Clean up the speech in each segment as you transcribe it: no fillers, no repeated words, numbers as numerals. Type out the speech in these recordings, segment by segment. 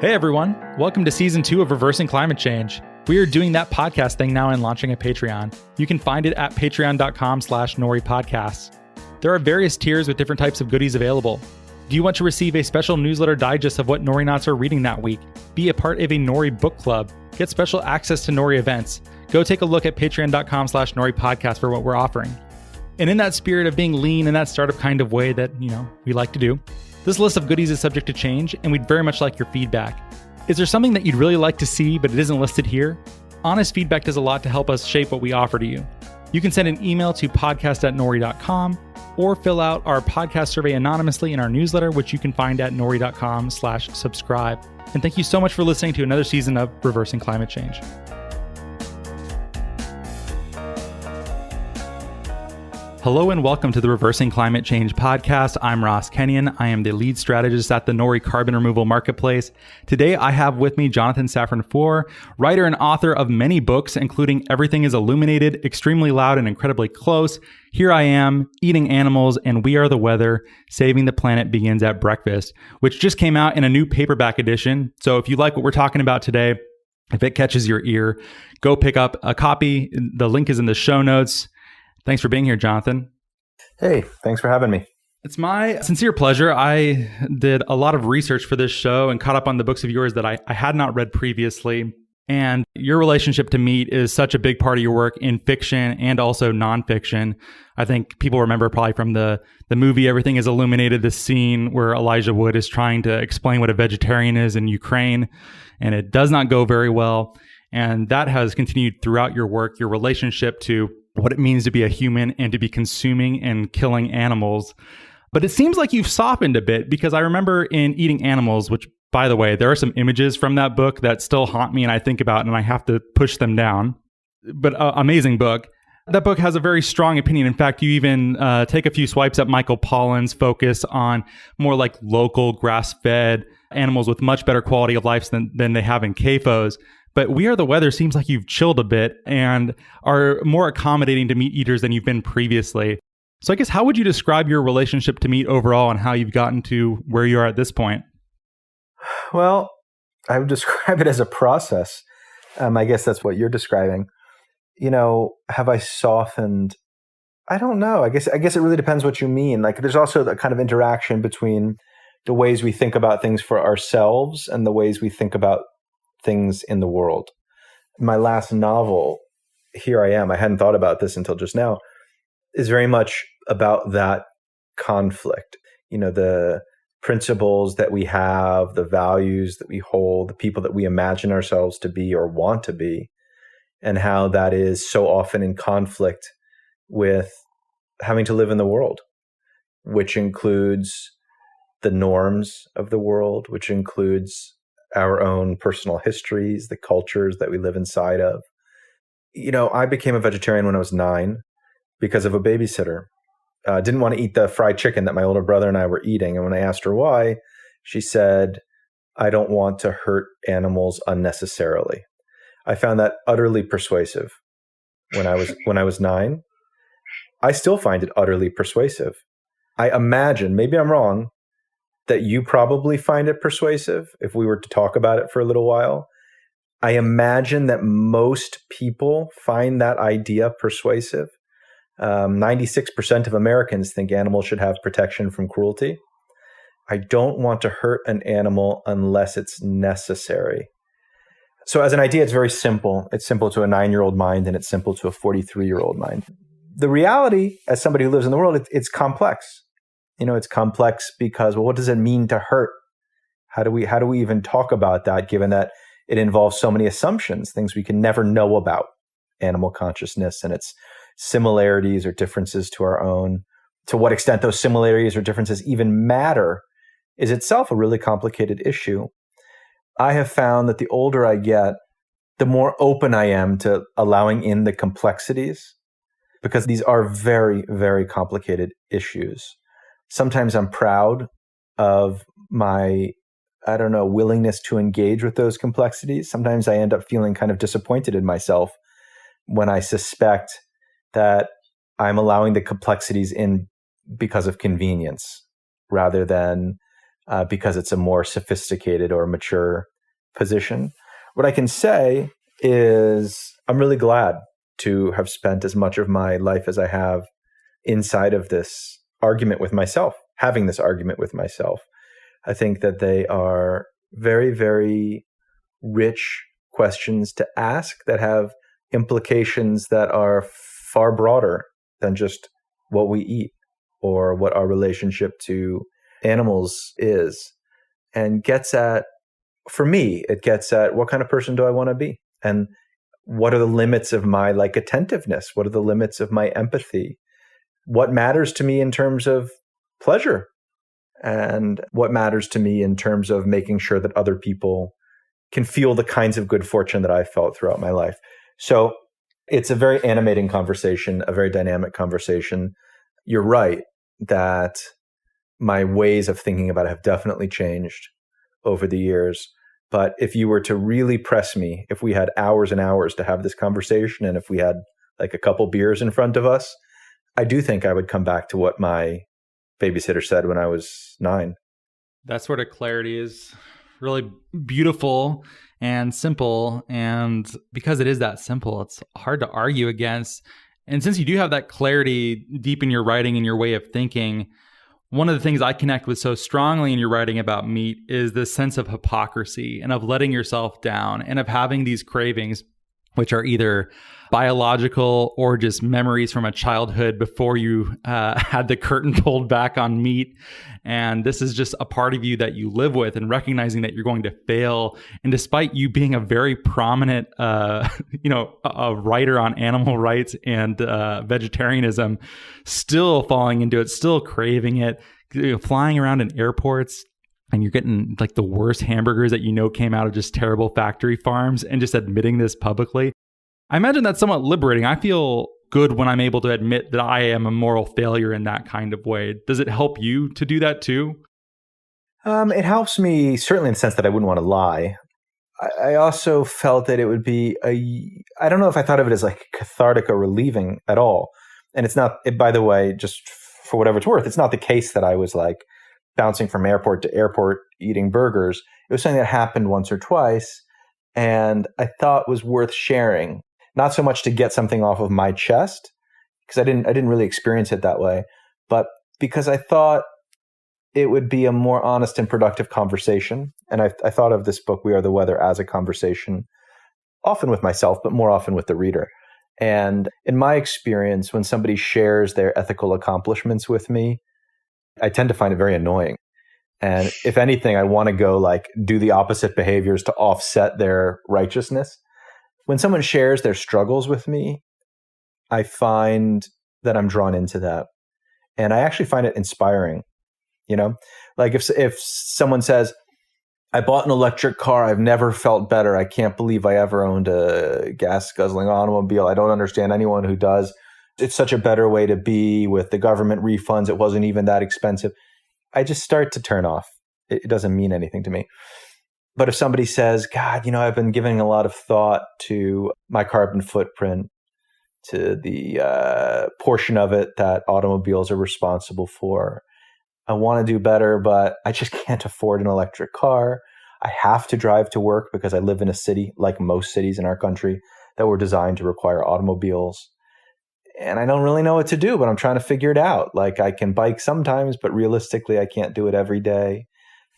Hey everyone, welcome to season 2 of Reversing Climate Change. We are doing that podcast thing now and launching a Patreon. You can find it at patreon.com/NoriPodcasts. There are various tiers with different types of goodies available. Do you want to receive a special newsletter digest of what Nori Knots are reading that week? Be a part of a Nori book club. Get special access to Nori events. Go take a look at patreon.com/NoriPodcast for what we're offering. And in that spirit of being lean in that startup kind of way that, we like to do, this list of goodies is subject to change, and we'd very much like your feedback. Is there something that you'd really like to see, but it isn't listed here? Honest feedback does a lot to help us shape what we offer to you. You can send an email to podcast@nori.com or fill out our podcast survey anonymously in our newsletter, which you can find at nori.com/subscribe. And thank you so much for listening to another season of Reversing Climate Change. Hello and welcome to the Reversing Climate Change podcast. I'm Ross Kenyon. I am the lead strategist at the Nori Carbon Removal Marketplace. Today, I have with me Jonathan Safran Foer, writer and author of many books, including Everything is Illuminated, Extremely Loud and Incredibly Close, Here I Am, Eating Animals, and We Are the Weather, Saving the Planet Begins at Breakfast, which just came out in a new paperback edition. So if you like what we're talking about today, if it catches your ear, go pick up a copy. The link is in the show notes. Thanks for being here, Jonathan. Hey, thanks for having me. It's my sincere pleasure. I did a lot of research for this show and caught up on the books of yours that I had not read previously. And your relationship to meat is such a big part of your work in fiction and also nonfiction. I think people remember probably from the movie Everything is Illuminated, this scene where Elijah Wood is trying to explain what a vegetarian is in Ukraine, and it does not go very well. And that has continued throughout your work, your relationship to what it means to be a human and to be consuming and killing animals. But it seems like you've softened a bit, because I remember in Eating Animals, which, by the way, there are some images from that book that still haunt me and I think about and I have to push them down. But amazing book. That book has a very strong opinion. In fact, you even take a few swipes at Michael Pollan's focus on more like local grass-fed animals with much better quality of life than they have in CAFOs. But We Are the Weather seems like you've chilled a bit and are more accommodating to meat eaters than you've been previously. So I guess, how would you describe your relationship to meat overall and how you've gotten to where you are at this point? Well, I would describe it as a process. I guess that's what you're describing. Have I softened? I don't know. I guess it really depends what you mean. Like, there's also the kind of interaction between the ways we think about things for ourselves and the ways we think about things in the world. My last novel, Here I Am, I hadn't thought about this until just now, is very much about that conflict. The principles that we have, the values that we hold, the people that we imagine ourselves to be or want to be, and how that is so often in conflict with having to live in the world, which includes the norms of the world, which includes our own personal histories, the cultures that we live inside of. I became a vegetarian when I was 9 because of a babysitter. Didn't want to eat the fried chicken that my older brother and I were eating. And when I asked her why, she said, "I don't want to hurt animals unnecessarily." I found that utterly persuasive when I was 9. I still find it utterly persuasive. I imagine, maybe I'm wrong, that you probably find it persuasive if we were to talk about it for a little while. I imagine that most people find that idea persuasive. 96% of Americans think animals should have protection from cruelty. I don't want to hurt an animal unless it's necessary. So as an idea, it's very simple. It's simple to a 9-year-old mind, and it's simple to a 43-year-old mind. The reality, as somebody who lives in the world, it's complex. It's complex because, well, what does it mean to hurt? How do we even talk about that, given that it involves so many assumptions, things we can never know about animal consciousness and its similarities or differences to our own? To what extent those similarities or differences even matter is itself a really complicated issue. I have found that the older I get, the more open I am to allowing in the complexities, because these are very, very complicated issues. Sometimes I'm proud of my, willingness to engage with those complexities. Sometimes I end up feeling kind of disappointed in myself when I suspect that I'm allowing the complexities in because of convenience rather than because it's a more sophisticated or mature position. What I can say is I'm really glad to have spent as much of my life as I have inside of this argument with myself, having this argument with myself. I think that they are very, very rich questions to ask that have implications that are far broader than just what we eat or what our relationship to animals is, and gets at, for me, it gets at what kind of person do I want to be? And what are the limits of my attentiveness? What are the limits of my empathy? What matters to me in terms of pleasure? And what matters to me in terms of making sure that other people can feel the kinds of good fortune that I've felt throughout my life? So it's a very animating conversation, a very dynamic conversation. You're right that my ways of thinking about it have definitely changed over the years. But if you were to really press me, if we had hours and hours to have this conversation, and if we had a couple beers in front of us, I do think I would come back to what my babysitter said when I was 9. That sort of clarity is really beautiful and simple. And because it is that simple, it's hard to argue against. And since you do have that clarity deep in your writing and your way of thinking, one of the things I connect with so strongly in your writing about meat is this sense of hypocrisy and of letting yourself down and of having these cravings, which are either biological or just memories from a childhood before you had the curtain pulled back on meat. And this is just a part of you that you live with, and recognizing that you're going to fail. And despite you being a very prominent, a writer on animal rights and vegetarianism, still falling into it, still craving it, flying around in airports, and you're getting the worst hamburgers that came out of just terrible factory farms, and just admitting this publicly. I imagine that's somewhat liberating. I feel good when I'm able to admit that I am a moral failure in that kind of way. Does it help you to do that too? It helps me certainly in the sense that I wouldn't want to lie. I also felt that it would be I don't know if I thought of it as cathartic or relieving at all. And it's not, by the way, just for whatever it's worth, it's not the case that I was bouncing from airport to airport eating burgers. It was something that happened once or twice, and I thought was worth sharing. Not so much to get something off of my chest, because I didn't really experience it that way, but because I thought it would be a more honest and productive conversation. And I thought of this book, We Are the Weather, as a conversation, often with myself, but more often with the reader. And in my experience, when somebody shares their ethical accomplishments with me, I tend to find it very annoying. And if anything, I want to go do the opposite behaviors to offset their righteousness. When someone shares their struggles with me, I find that I'm drawn into that. And I actually find it inspiring. If someone says, I bought an electric car, I've never felt better. I can't believe I ever owned a gas guzzling automobile. I don't understand anyone who does. It's such a better way to be with the government refunds. It wasn't even that expensive. I just start to turn off. It doesn't mean anything to me. But if somebody says, God, I've been giving a lot of thought to my carbon footprint, to the portion of it that automobiles are responsible for. I want to do better, but I just can't afford an electric car. I have to drive to work because I live in a city, like most cities in our country, that were designed to require automobiles. And I don't really know what to do, but I'm trying to figure it out. I can bike sometimes, but realistically, I can't do it every day.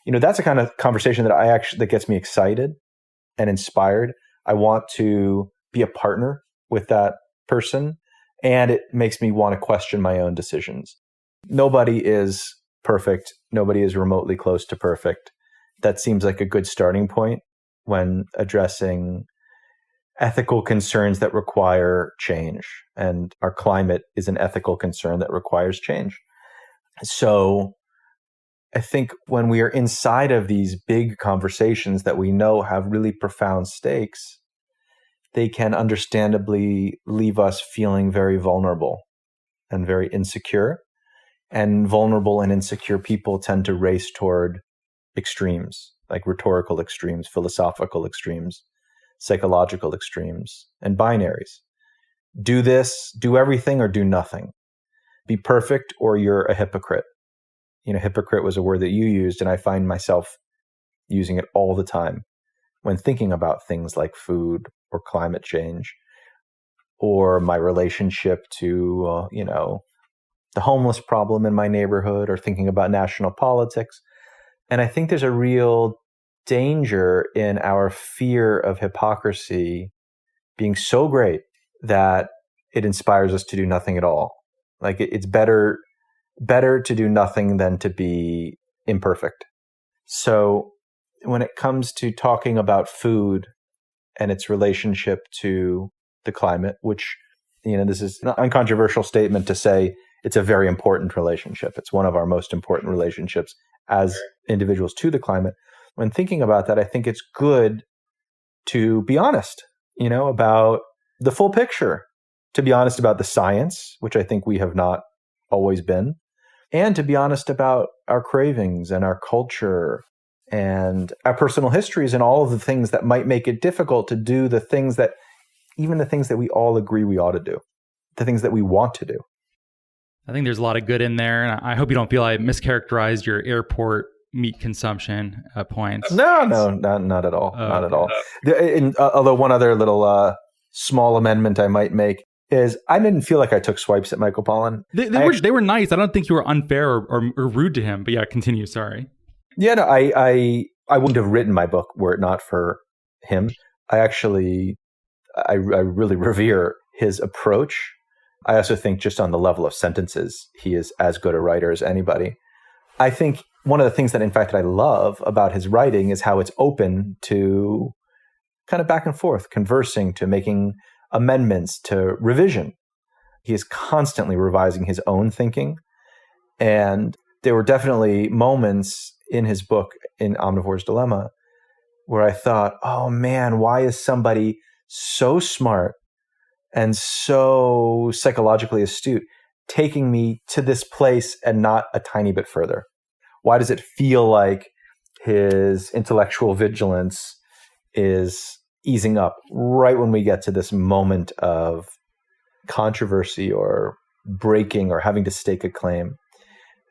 That's a kind of conversation that gets me excited and inspired. I want to be a partner with that person, and it makes me want to question my own decisions. Nobody is perfect. Nobody is remotely close to perfect. That seems like a good starting point when addressing ethical concerns that require change. And our climate is an ethical concern that requires change. So I think when we are inside of these big conversations that we know have really profound stakes, they can understandably leave us feeling very vulnerable and very insecure. And vulnerable and insecure people tend to race toward extremes, like rhetorical extremes, philosophical extremes, psychological extremes, and binaries. Do this, do everything, or do nothing. Be perfect, or you're a hypocrite. Hypocrite was a word that you used, and I find myself using it all the time when thinking about things like food or climate change, or my relationship to, the homeless problem in my neighborhood, or thinking about national politics. And I think there's a real danger in our fear of hypocrisy being so great that it inspires us to do nothing at all. Like it's better to do nothing than to be imperfect. So when it comes to talking about food and its relationship to the climate, which, this is an uncontroversial statement to say it's a very important relationship. It's one of our most important relationships as individuals to the climate. When thinking about that, I think it's good to be honest, about the full picture, to be honest about the science, which I think we have not always been, and to be honest about our cravings and our culture and our personal histories and all of the things that might make it difficult to do the things that we all agree we ought to do, the things that we want to do. I think there's a lot of good in there. And I hope you don't feel I mischaracterized your airport meat consumption points. No, not at all. Not at all. Although one other little small amendment I might make is I didn't feel like I took swipes at Michael Pollan. They were nice. I don't think you were unfair or rude to him. But yeah, continue. Sorry. Yeah, no, I wouldn't have written my book were it not for him. I really revere his approach. I also think just on the level of sentences, he is as good a writer as anybody. I think one of the things that, in fact, I love about his writing is how it's open to kind of back and forth, conversing, to making amendments, to revision. He is constantly revising his own thinking. And there were definitely moments in his book, in Omnivore's Dilemma, where I thought, oh man, why is somebody so smart and so psychologically astute taking me to this place and not a tiny bit further? Why does it feel like his intellectual vigilance is easing up right when we get to this moment of controversy or breaking or having to stake a claim?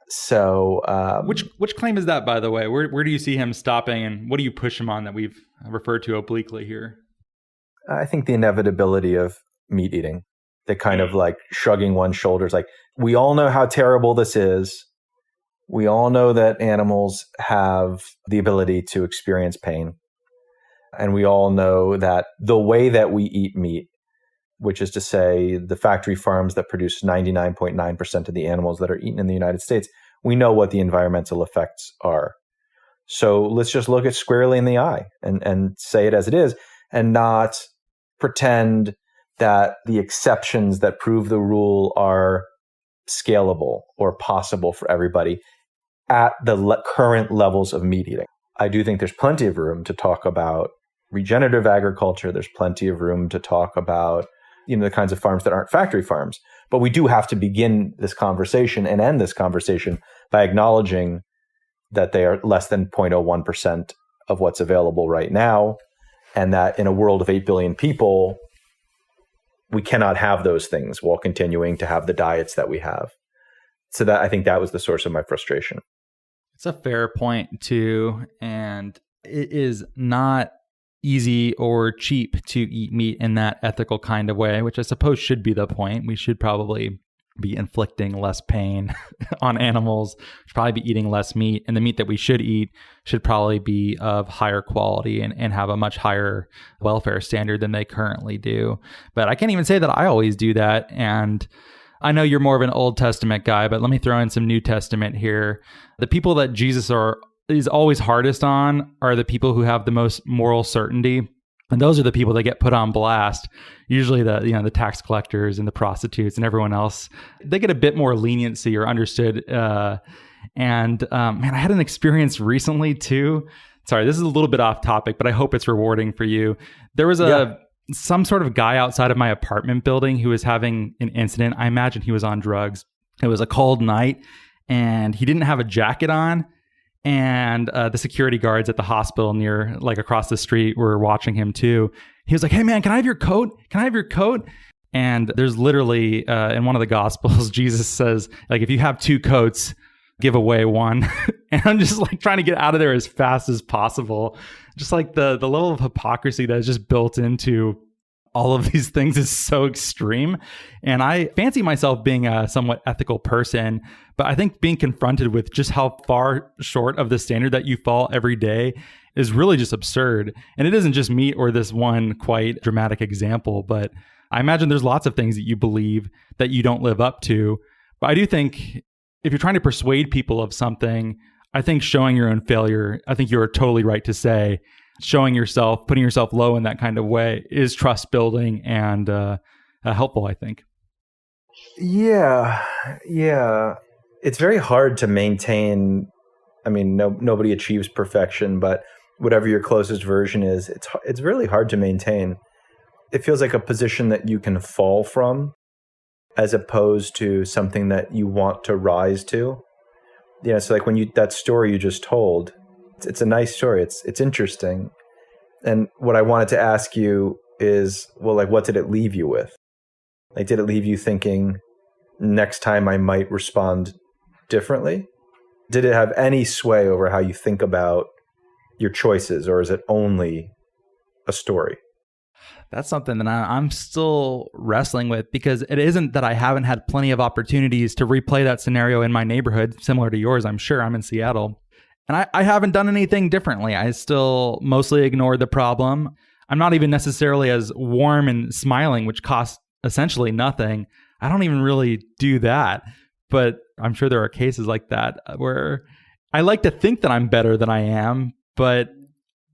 So, which claim is that, by the way? Where do you see him stopping, and what do you push him on that we've referred to obliquely here? I think the inevitability of meat eating, the kind of like shrugging one's shoulders, like we all know how terrible this is. We all know that animals have the ability to experience pain. And we all know that the way that we eat meat, which is to say the factory farms that produce 99.9% of the animals that are eaten in the United States, we know what the environmental effects are. So let's just look it squarely in the eye and say it as it is, and not pretend that the exceptions that prove the rule are scalable or possible for everybody at the current levels of meat eating. I do think there's plenty of room to talk about regenerative agriculture. There's plenty of room to talk about, the kinds of farms that aren't factory farms. But we do have to begin this conversation and end this conversation by acknowledging that they are less than 0.01% of what's available right now, and that in a world of 8 billion people, we cannot have those things while continuing to have the diets that we have. So that, I think that was the source of my frustration. It's a fair point too. And it is not easy or cheap to eat meat in that ethical kind of way, which I suppose should be the point. We should probably be inflicting less pain on animals, should probably be eating less meat. And the meat that we should eat should probably be of higher quality and have a much higher welfare standard than they currently do. But I can't even say that I always do that. And I know you're more of an Old Testament guy, but let me throw in some New Testament here. The people that Jesus is always hardest on are the people who have the most moral certainty. And those are the people that get put on blast. Usually the tax collectors and the prostitutes and everyone else, they get a bit more leniency or understood. Man, I had an experience recently too. Sorry, this is a little bit off topic, but I hope it's rewarding for you. There was some sort of guy outside of my apartment building who was having an incident. I imagine he was on drugs. It was a cold night and he didn't have a jacket on. And the security guards at the hospital across the street were watching him too. He was like, "Hey man, can I have your coat? Can I have your coat?" And there's literally in one of the Gospels, Jesus says, like, if you have two coats, give away one. And I'm just like trying to get out of there as fast as possible. Just like the level of hypocrisy that is just built into all of these things is so extreme. And I fancy myself being a somewhat ethical person, but I think being confronted with just how far short of the standard that you fall every day is really just absurd. And it isn't just me or this one quite dramatic example, but I imagine there's lots of things that you believe that you don't live up to. But I do think if you're trying to persuade people of something, I think showing your own failure, I think you're totally right to say, showing yourself, putting yourself low in that kind of way is trust building and helpful, I think. Yeah. It's very hard to maintain. I mean, nobody achieves perfection, but whatever your closest version is, it's really hard to maintain. It feels like a position that you can fall from as opposed to something that you want to rise to. Yeah, so like that story you just told, it's a nice story. It's interesting. And what I wanted to ask you is, well, like, what did it leave you with? Like, did it leave you thinking, next time I might respond differently? Did it have any sway over how you think about your choices, or is it only a story? That's something that I'm still wrestling with, because it isn't that I haven't had plenty of opportunities to replay that scenario in my neighborhood, similar to yours, I'm sure. I'm in Seattle. And I haven't done anything differently. I still mostly ignored the problem. I'm not even necessarily as warm and smiling, which costs essentially nothing. I don't even really do that. But I'm sure there are cases like that where I like to think that I'm better than I am, but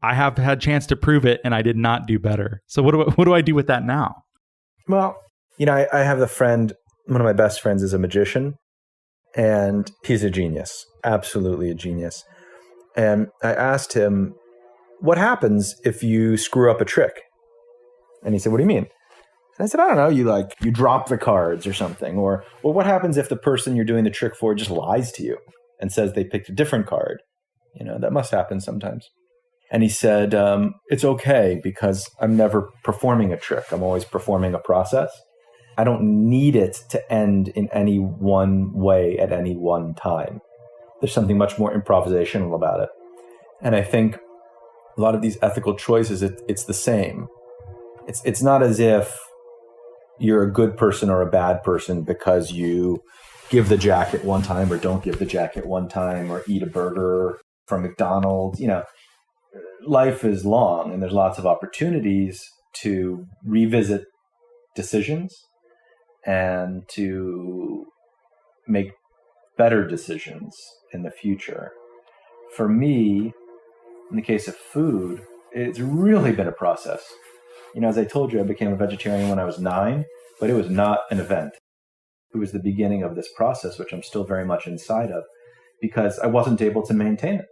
I have had a chance to prove it and I did not do better. So what do I do with that now? Well, I have a friend, one of my best friends is a magician, and he's a genius, absolutely a genius. And I asked him, what happens if you screw up a trick? And he said, what do you mean? And I said, I don't know, you drop the cards or something. Or, well, what happens if the person you're doing the trick for just lies to you and says they picked a different card? That must happen sometimes. And he said, it's okay, because I'm never performing a trick. I'm always performing a process. I don't need it to end in any one way at any one time. There's something much more improvisational about it. And I think a lot of these ethical choices, it's the same. It's not as if you're a good person or a bad person because you give the jacket one time or don't give the jacket one time, or eat a burger from McDonald's. Life is long and there's lots of opportunities to revisit decisions and to make better decisions in the future. For me, in the case of food, it's really been a process. As I told you, I became a vegetarian when I was 9, but it was not an event. It was the beginning of this process, which I'm still very much inside of, because I wasn't able to maintain it,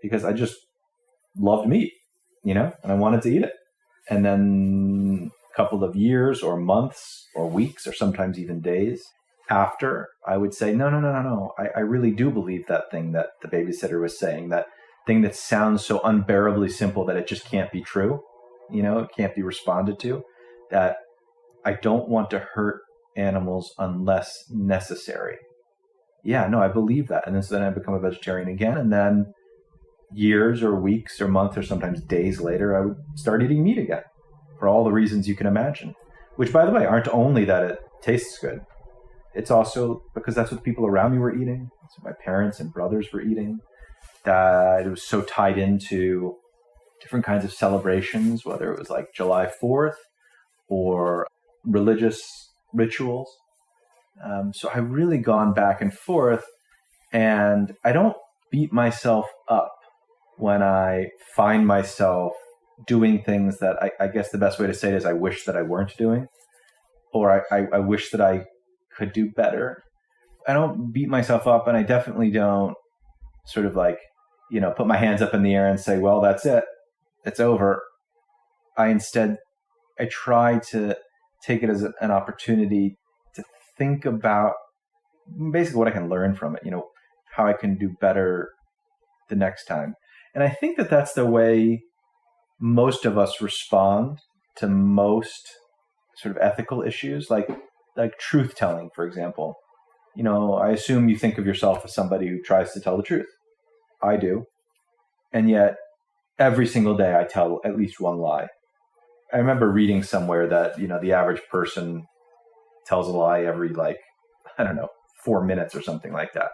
because I just loved meat, and I wanted to eat it. And then a couple of years or months or weeks or sometimes even days after, I would say, no. I really do believe that thing that the babysitter was saying, that thing that sounds so unbearably simple that it just can't be true. It can't be responded to, that I don't want to hurt animals unless necessary. Yeah, no, I believe that. And then I become a vegetarian again. And then years or weeks or months or sometimes days later, I would start eating meat again for all the reasons you can imagine, which, by the way, aren't only that it tastes good. It's also because that's what the people around me were eating. That's what my parents and brothers were eating, that it was so tied into different kinds of celebrations, whether it was like July 4th or religious rituals. So I've really gone back and forth, and I don't beat myself up when I find myself doing things that I guess the best way to say it is I wish that I weren't doing, or I wish that I could do better. I don't beat myself up, and I definitely don't sort of put my hands up in the air and say, well, that's it. It's over. I try to take it as an opportunity to think about basically what I can learn from it, how I can do better the next time. And I think that that's the way most of us respond to most sort of ethical issues, like truth telling, for example. I assume you think of yourself as somebody who tries to tell the truth. I do. And yet, every single day I tell at least one lie. I remember reading somewhere that, the average person tells a lie every 4 minutes or something like that.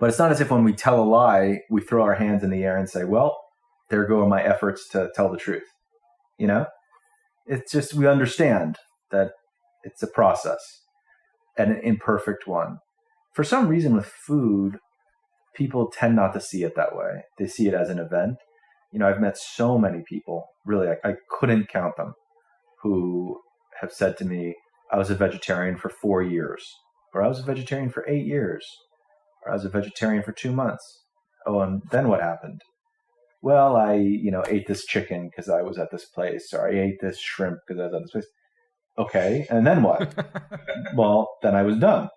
But it's not as if when we tell a lie, we throw our hands in the air and say, well, there go my efforts to tell the truth. It's just, we understand that it's a process and an imperfect one. For some reason with food, people tend not to see it that way. They see it as an event. I've met so many people, really, I couldn't count them, who have said to me, I was a vegetarian for 4 years, or I was a vegetarian for 8 years, or I was a vegetarian for 2 months. Oh, and then what happened? Well, I, ate this chicken because I was at this place, or I ate this shrimp because I was at this place. Okay, and then what? Well, then I was done.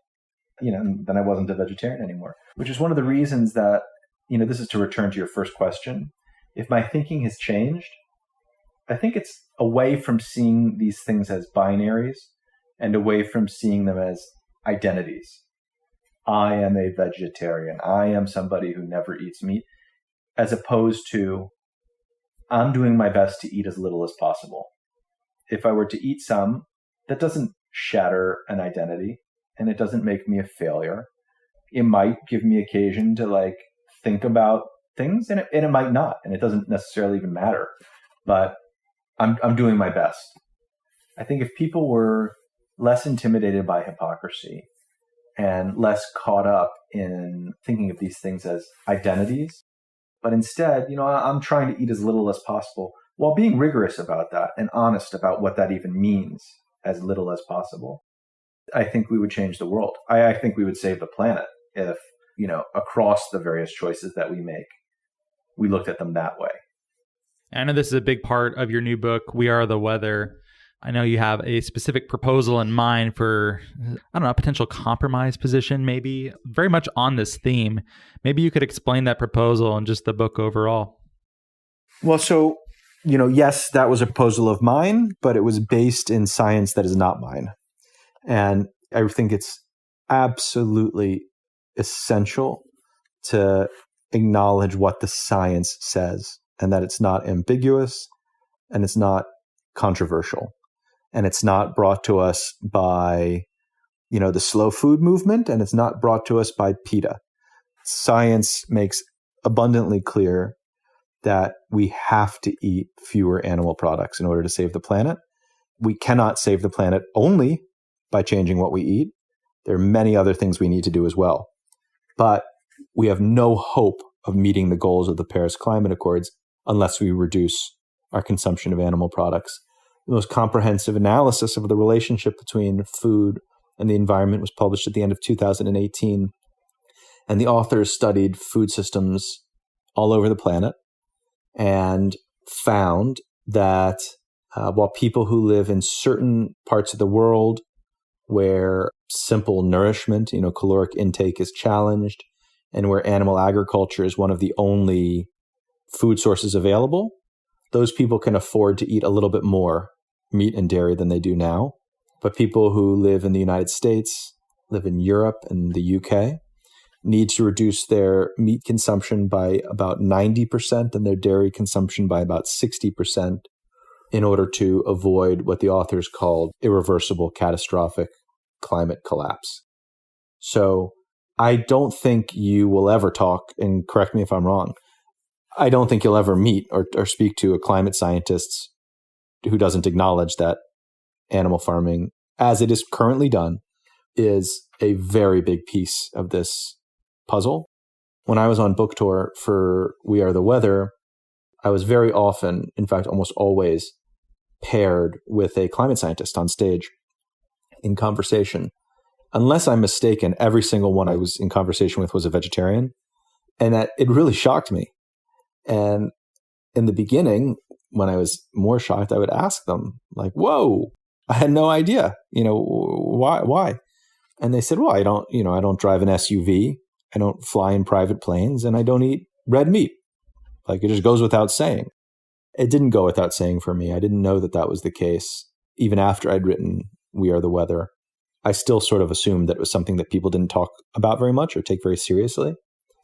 Then I wasn't a vegetarian anymore, which is one of the reasons that, this is to return to your first question. If my thinking has changed, I think it's away from seeing these things as binaries and away from seeing them as identities. I am a vegetarian. I am somebody who never eats meat, as opposed to I'm doing my best to eat as little as possible. If I were to eat some, that doesn't shatter an identity and it doesn't make me a failure. It might give me occasion to think about things, and it might not, and it doesn't necessarily even matter. But I'm doing my best. I think if people were less intimidated by hypocrisy and less caught up in thinking of these things as identities, but instead, I'm trying to eat as little as possible while being rigorous about that and honest about what that even means, as little as possible, I think we would change the world. I think we would save the planet if, across the various choices that we make, we looked at them that way. I know this is a big part of your new book, We Are the Weather. I know you have a specific proposal in mind for, a potential compromise position, maybe very much on this theme. Maybe you could explain that proposal and just the book overall. Well, so, yes, that was a proposal of mine, but it was based in science that is not mine. And I think it's absolutely essential to acknowledge what the science says, and that it's not ambiguous and it's not controversial. And it's not brought to us by, the slow food movement, and it's not brought to us by PETA. Science makes abundantly clear that we have to eat fewer animal products in order to save the planet. We cannot save the planet only by changing what we eat. There are many other things we need to do as well. But we have no hope of meeting the goals of the Paris Climate Accords unless we reduce our consumption of animal products. The most comprehensive analysis of the relationship between food and the environment was published at the end of 2018. And the authors studied food systems all over the planet and found that while people who live in certain parts of the world where simple nourishment, caloric intake is challenged, and where animal agriculture is one of the only food sources available, those people can afford to eat a little bit more meat and dairy than they do now. But people who live in the United States, live in Europe and the UK, need to reduce their meat consumption by about 90% and their dairy consumption by about 60% in order to avoid what the authors called irreversible catastrophic climate collapse. So I don't think you will ever talk, and correct me if I'm wrong, I don't think you'll ever meet or speak to a climate scientist who doesn't acknowledge that animal farming, as it is currently done, is a very big piece of this puzzle. When I was on book tour for We Are the Weather, I was very often, in fact, almost always, paired with a climate scientist on stage in conversation. Unless I'm mistaken, every single one I was in conversation with was a vegetarian. And that it really shocked me. And in the beginning, when I was more shocked, I would ask them, like, whoa, I had no idea, why? And they said, well, I don't drive an SUV. I don't fly in private planes, and I don't eat red meat. Like, it just goes without saying. It didn't go without saying for me. I didn't know that was the case, even after I'd written We Are the Weather. I still sort of assumed that it was something that people didn't talk about very much or take very seriously.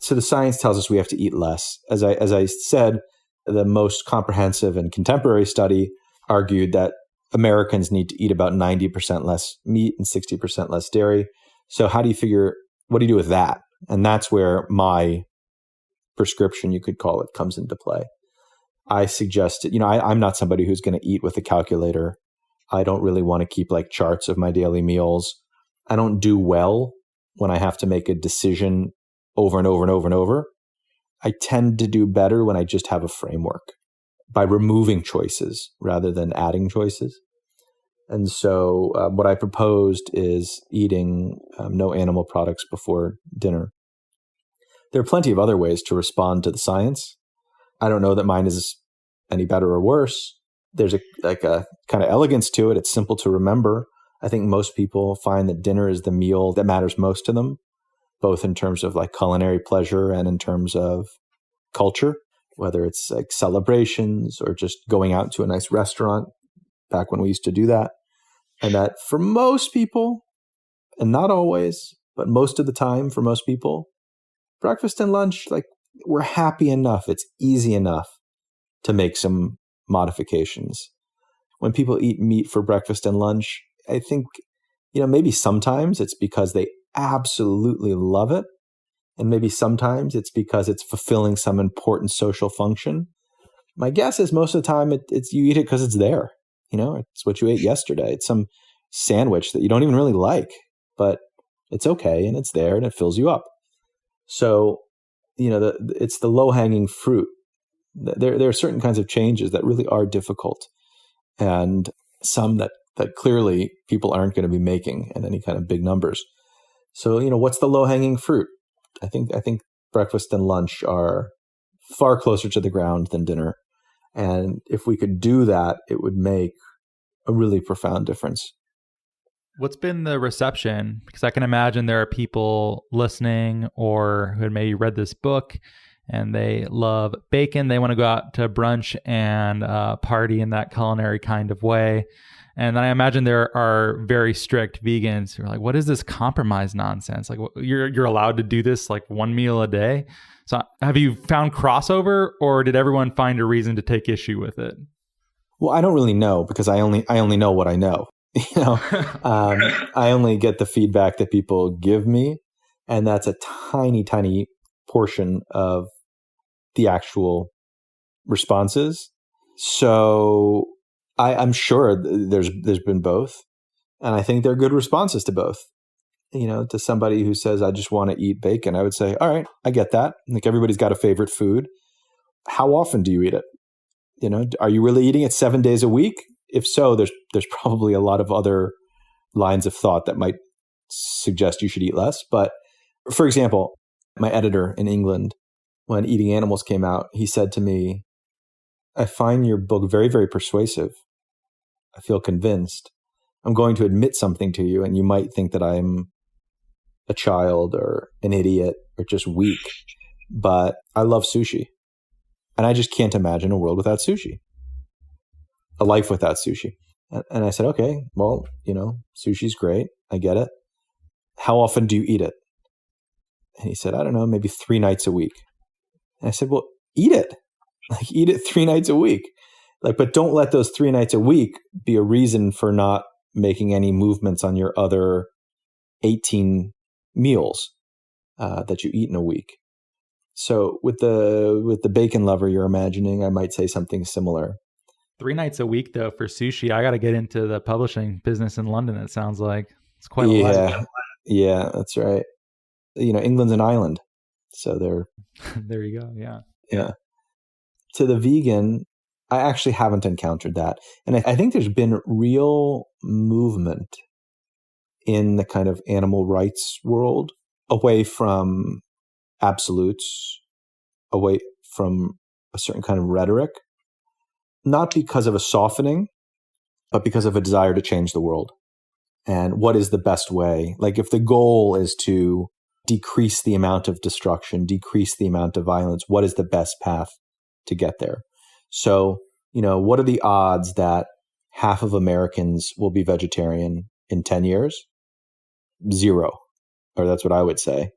So the science tells us we have to eat less. As I said, the most comprehensive and contemporary study argued that Americans need to eat about 90% less meat and 60% less dairy. So what do you do with that? And that's where my prescription, you could call it, comes into play. I suggested, I'm not somebody who's going to eat with a calculator. I don't really want to keep like charts of my daily meals. I don't do well when I have to make a decision over and over and over and over. I tend to do better when I just have a framework by removing choices rather than adding choices. And so what I proposed is eating no animal products before dinner. There are plenty of other ways to respond to the science. I don't know that mine is any better or worse. There's a kind of elegance to it. It's simple to remember. I think most people find that dinner is the meal that matters most to them, both in terms of like culinary pleasure and in terms of culture, whether it's like celebrations or just going out to a nice restaurant back when we used to do that. And that for most people, and not always, but most of the time for most people, breakfast and lunch, like we're happy enough. It's easy enough to make some modifications. When people eat meat for breakfast and lunch, I think, maybe sometimes it's because they absolutely love it. And maybe sometimes it's because it's fulfilling some important social function. My guess is most of the time it's you eat it because it's there. It's what you ate yesterday. It's some sandwich that you don't even really like, but it's okay and it's there and it fills you up. So, it's the low-hanging fruit. There are certain kinds of changes that really are difficult, and some that clearly people aren't going to be making in any kind of big numbers. So, what's the low-hanging fruit? I think breakfast and lunch are far closer to the ground than dinner. And if we could do that, it would make a really profound difference. What's been the reception? Because I can imagine there are people listening or who had maybe read this book and they love bacon. They want to go out to brunch and party in that culinary kind of way. And I imagine there are very strict vegans who are like, what is this compromise nonsense? Like, you're allowed to do this like one meal a day. So have you found crossover, or did everyone find a reason to take issue with it? Well, I don't really know, because I only know what I know. I only get the feedback that people give me, and that's a tiny, tiny portion of the actual responses. So I'm sure there's been both, and I think there are good responses to both. To somebody who says, I just want to eat bacon, I would say, all right, I get that. Like, everybody's got a favorite food. How often do you eat it? Are you really eating it 7 days a week? If so, there's probably a lot of other lines of thought that might suggest you should eat less. But for example, my editor in England, when Eating Animals came out, he said to me, I find your book very, very persuasive. I feel convinced. I'm going to admit something to you, and you might think that I'm a child or an idiot or just weak, but I love sushi. And I just can't imagine a world without sushi, a life without sushi. And I said, okay, well, sushi's great. I get it. How often do you eat it? And he said, I don't know, maybe 3 nights a week. And I said, well, eat it. Like, eat it 3 nights a week. Like, but don't let those 3 nights a week be a reason for not making any movements on your other 18 meals that you eat in a week. So with the bacon lover you're imagining, I might say something similar. 3 nights a week, though, for sushi. I got to get into the publishing business in London, it sounds like. It's quite a lot. Yeah, that's right. England's an island, so they're... There you go, yeah. Yeah. To the vegan, I actually haven't encountered that. And I think there's been real movement in the kind of animal rights world away from absolutes, away from a certain kind of rhetoric, not because of a softening, but because of a desire to change the world. And what is the best way? Like, if the goal is to decrease the amount of destruction, decrease the amount of violence, what is the best path to get there? So, what are the odds that half of Americans will be vegetarian in 10 years? zero, or that's what I would say.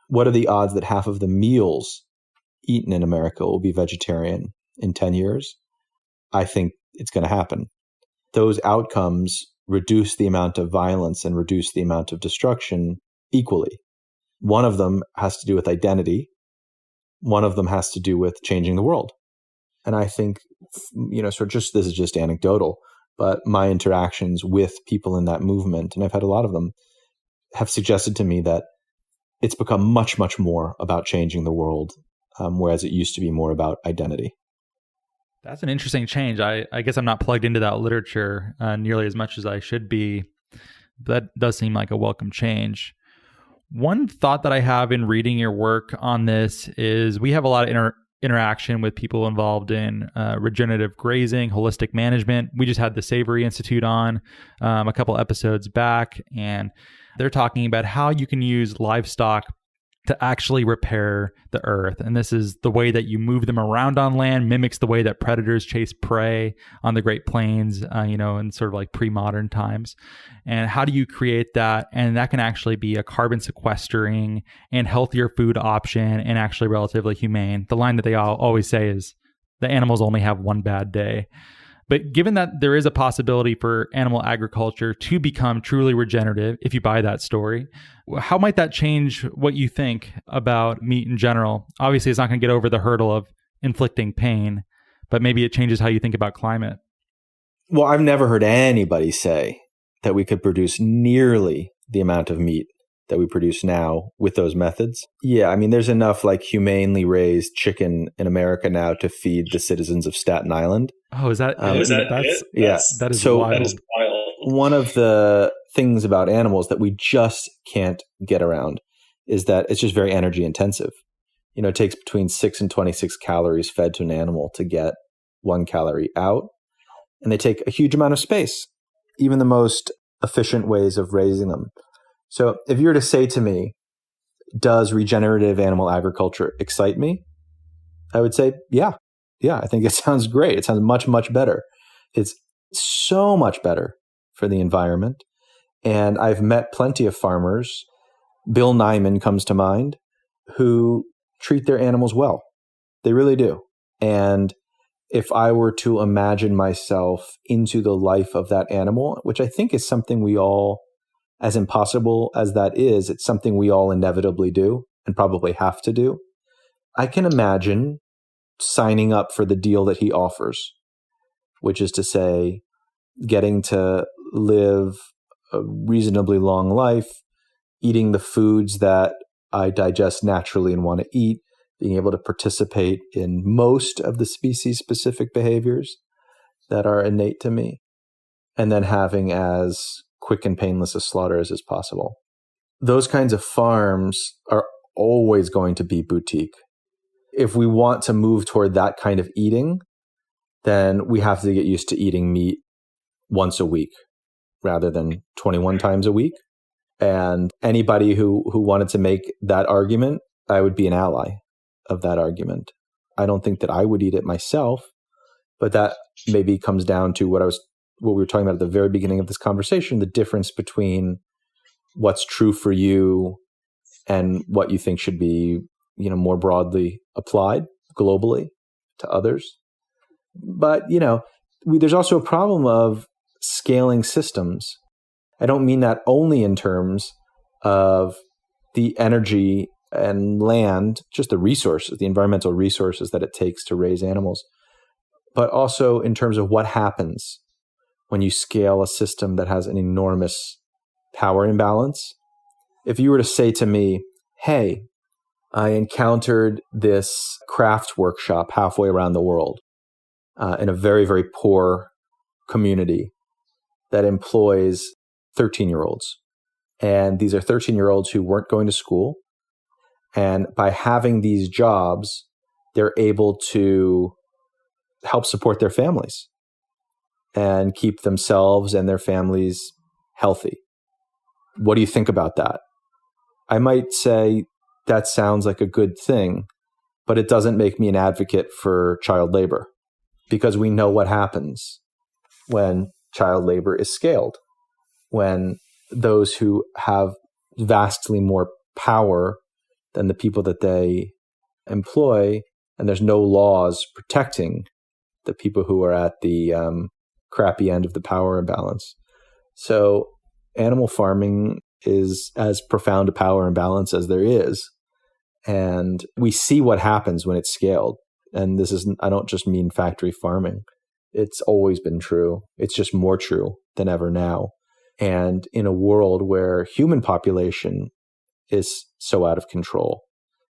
What are the odds that half of the meals eaten in America will be vegetarian in 10 years? I think it's going to happen. Those outcomes reduce the amount of violence and reduce the amount of destruction equally. One of them has to do with identity. One of them has to do with changing the world. And I think, this is just anecdotal, but my interactions with people in that movement, and I've had a lot of them, have suggested to me that it's become much, much more about changing the world, whereas it used to be more about identity. That's an interesting change. I guess I'm not plugged into that literature nearly as much as I should be. That does seem like a welcome change. One thought that I have in reading your work on this is we have a lot of interaction with people involved in regenerative grazing, holistic management. We just had the Savory Institute on a couple episodes back, and they're talking about how you can use livestock to actually repair the earth. And this is the way that you move them around on land, mimics the way that predators chase prey on the Great Plains, in sort of like pre-modern times. And how do you create that? And that can actually be a carbon sequestering and healthier food option and actually relatively humane. The line that they always say is, the animals only have one bad day. But given that there is a possibility for animal agriculture to become truly regenerative, if you buy that story, how might that change what you think about meat in general? Obviously, it's not going to get over the hurdle of inflicting pain, but maybe it changes how you think about climate. Well, I've never heard anybody say that we could produce nearly the amount of meat that we produce now with those methods. Yeah, I mean, there's enough like humanely raised chicken in America now to feed the citizens of Staten Island. Oh, is that it? Yeah, that is so wild. That is wild. One of the things about animals that we just can't get around is that it's just very energy intensive. It takes between 6 and 26 calories fed to an animal to get 1 calorie out. And they take a huge amount of space, even the most efficient ways of raising them. So if you were to say to me, does regenerative animal agriculture excite me? I would say, yeah, I think it sounds great. It sounds much, much better. It's so much better for the environment. And I've met plenty of farmers, Bill Nyman comes to mind, who treat their animals well. They really do. And if I were to imagine myself into the life of that animal, which I think is something we all, as impossible as that is, it's something we all inevitably do and probably have to do. I can imagine signing up for the deal that he offers, which is to say, getting to live a reasonably long life, eating the foods that I digest naturally and want to eat, being able to participate in most of the species-specific behaviors that are innate to me, and then having as quick and painless a slaughter as is possible. Those kinds of farms are always going to be boutique. If we want to move toward that kind of eating, then we have to get used to eating meat once a week rather than 21 times a week. And anybody who wanted to make that argument, I would be an ally of that argument. I don't think that I would eat it myself, but that maybe comes down to what we were talking about at the very beginning of this conversation, the difference between what's true for you and what you think should be, more broadly applied globally to others. But, there's also a problem of scaling systems. I don't mean that only in terms of the energy and land, just the resources, the environmental resources that it takes to raise animals, but also in terms of what happens when you scale a system that has an enormous power imbalance. If you were to say to me, hey, I encountered this craft workshop halfway around the world in a very, very poor community that employs 13-year-olds. And these are 13-year-olds who weren't going to school. And by having these jobs, they're able to help support their families and keep themselves and their families healthy. What do you think about that? I might say that sounds like a good thing, but it doesn't make me an advocate for child labor, because we know what happens when child labor is scaled, when those who have vastly more power than the people that they employ, and there's no laws protecting the people who are at the crappy end of the power imbalance. So animal farming is as profound a power imbalance as there is. And we see what happens when it's scaled. And I don't just mean factory farming. It's always been true. It's just more true than ever now. And in a world where human population is so out of control,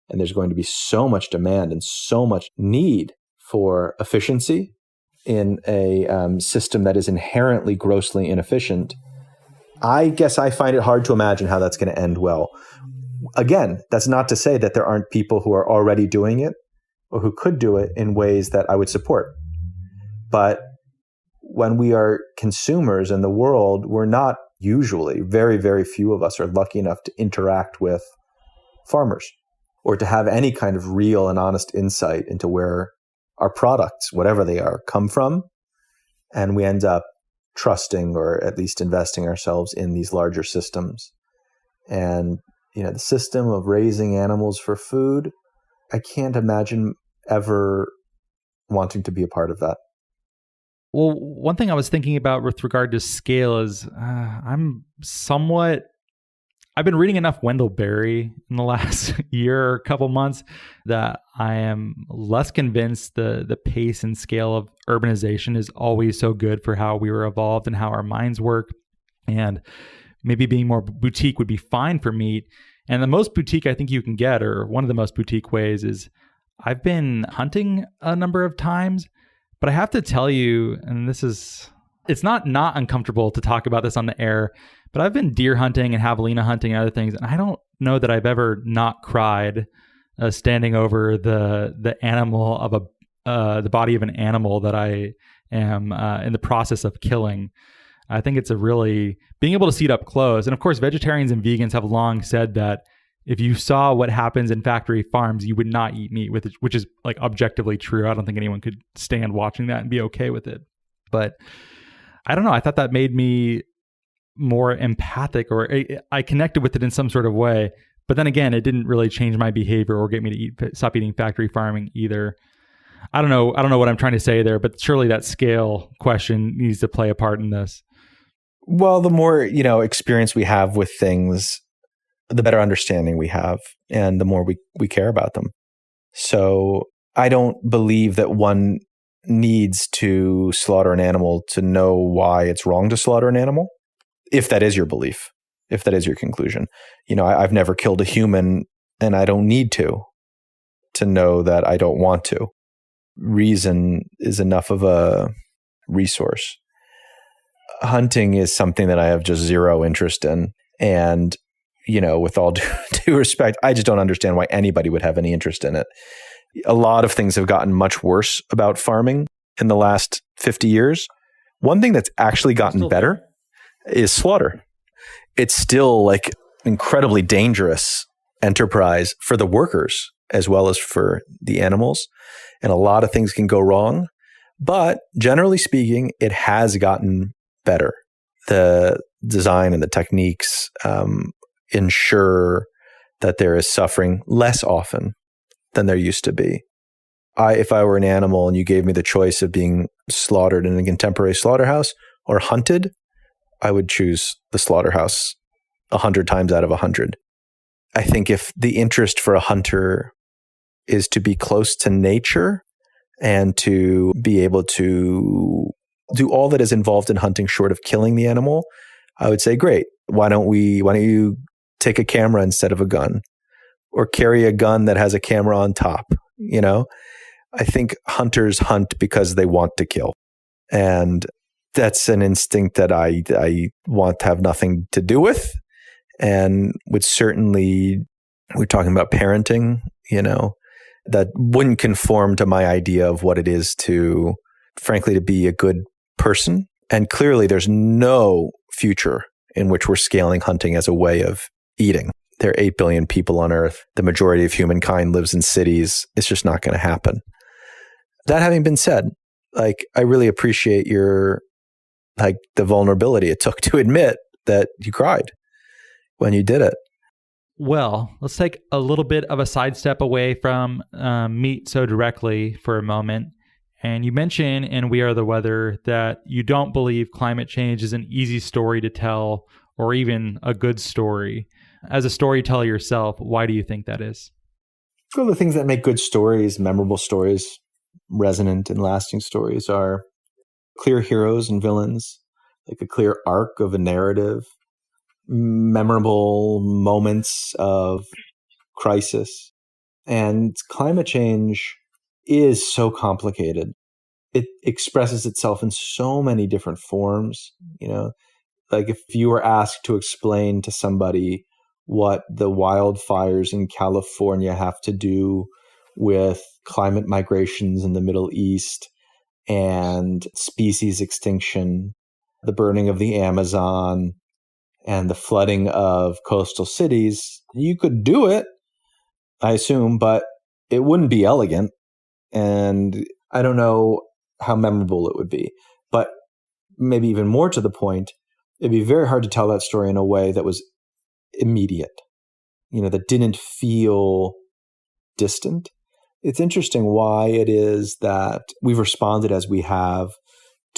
and there's going to be so much demand and so much need for efficiency in a system that is inherently grossly inefficient, I guess I find it hard to imagine how that's going to end well. Again, that's not to say that there aren't people who are already doing it or who could do it in ways that I would support. But when we are consumers in the world, we're not usually, very, very few of us are lucky enough to interact with farmers or to have any kind of real and honest insight into where our products, whatever they are, come from. And we end up trusting or at least investing ourselves in these larger systems. And, the system of raising animals for food, I can't imagine ever wanting to be a part of that. Well, one thing I was thinking about with regard to scale is I've been reading enough Wendell Berry in the last year or couple months that I am less convinced the pace and scale of urbanization is always so good for how we were evolved and how our minds work. And maybe being more boutique would be fine for meat. And the most boutique I think you can get, or one of the most boutique ways, is I've been hunting a number of times, but I have to tell you, and it's not uncomfortable to talk about this on the air, but I've been deer hunting and javelina hunting and other things, and I don't know that I've ever not cried standing over the animal of the body of an animal that I am in the process of killing. I think it's being able to see it up close. And of course, vegetarians and vegans have long said that if you saw what happens in factory farms, you would not eat meat with it, which is like objectively true. I don't think anyone could stand watching that and be okay with it. But I don't know. I thought that made me more empathic, or I connected with it in some sort of way. But then again, it didn't really change my behavior or get me to stop eating factory farming either. I don't know what I'm trying to say there, but surely that scale question needs to play a part in this. Well, the more, experience we have with things, the better understanding we have, and the more we care about them. So I don't believe that one needs to slaughter an animal to know why it's wrong to slaughter an animal, if that is your belief, if that is your conclusion. I've never killed a human, and I don't need to know that I don't want to. Reason is enough of a resource. Hunting is something that I have just zero interest in. And, with all due respect, I just don't understand why anybody would have any interest in it. A lot of things have gotten much worse about farming in the last 50 years. One thing that's actually gotten better is slaughter. It's still like incredibly dangerous enterprise for the workers as well as for the animals. And a lot of things can go wrong. But generally speaking, it has gotten better. The design and the techniques ensure that there is suffering less often than there used to be. If I were an animal and you gave me the choice of being slaughtered in a contemporary slaughterhouse or hunted, I would choose the slaughterhouse 100 times out of 100. I think if the interest for a hunter is to be close to nature and to be able to do all that is involved in hunting short of killing the animal, I would say, great. Why don't you take a camera instead of a gun, or carry a gun that has a camera on top? I think hunters hunt because they want to kill. And that's an instinct that I want to have nothing to do with, and would certainly, we're talking about parenting, that wouldn't conform to my idea of what it is to, frankly, to be a good person. And clearly there's no future in which we're scaling hunting as a way of eating. There are 8 billion people on Earth. The majority of humankind lives in cities. It's just not going to happen. That having been said, I really appreciate the vulnerability it took to admit that you cried when you did it. Well, let's take a little bit of a sidestep away from meat so directly for a moment. And you mentioned in We Are the Weather that you don't believe climate change is an easy story to tell or even a good story. As a storyteller yourself, why do you think that is? Well, the things that make good stories, memorable stories, resonant and lasting stories are clear heroes and villains, like a clear arc of a narrative, memorable moments of crisis. And climate change is so complicated. It expresses itself in so many different forms. Like if you were asked to explain to somebody what the wildfires in California have to do with climate migrations in the Middle East and species extinction, the burning of the Amazon, and the flooding of coastal cities, you could do it, I assume, but it wouldn't be elegant. And I don't know how memorable it would be. But maybe even more to the point, it'd be very hard to tell that story in a way that was immediate, that didn't feel distant. It's interesting why it is that we've responded as we have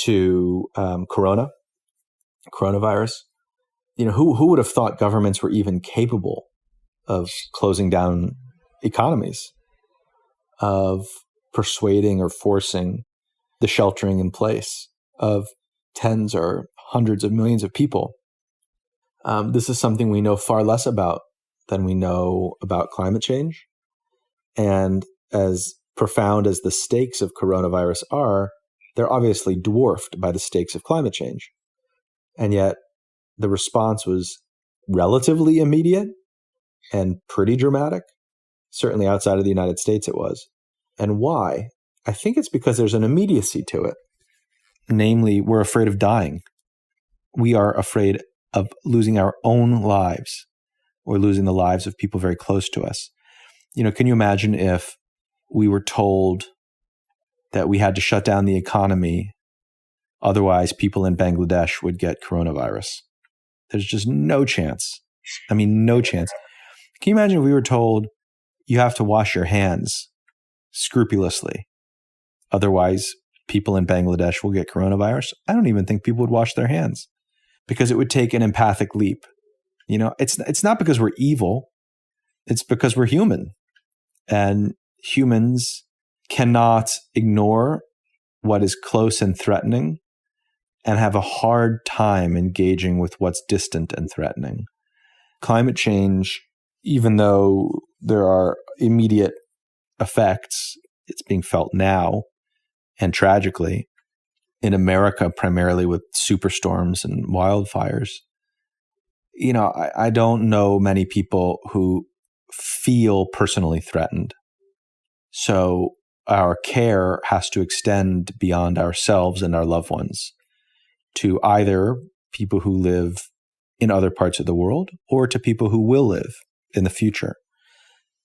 to coronavirus. Who would have thought governments were even capable of closing down economies, of persuading or forcing the sheltering in place of tens or hundreds of millions of people. This is something we know far less about than we know about climate change. And as profound as the stakes of coronavirus are, they're obviously dwarfed by the stakes of climate change. And yet the response was relatively immediate and pretty dramatic. Certainly outside of the United States it was. And why? I think it's because there's an immediacy to it. Namely, we're afraid of dying. We are afraid of losing our own lives or losing the lives of people very close to us. Can you imagine if we were told that we had to shut down the economy, otherwise people in Bangladesh would get coronavirus? There's just no chance. No chance. Can you imagine if we were told you have to wash your hands scrupulously, otherwise people in Bangladesh will get coronavirus? I don't even think people would wash their hands because it would take an empathic leap. It's not because we're evil. It's because we're human. And humans cannot ignore what is close and threatening and have a hard time engaging with what's distant and threatening. Climate change, even though there are immediate effects, it's being felt now, and tragically, in America, primarily with superstorms and wildfires. I don't know many people who feel personally threatened. So our care has to extend beyond ourselves and our loved ones to either people who live in other parts of the world or to people who will live in the future.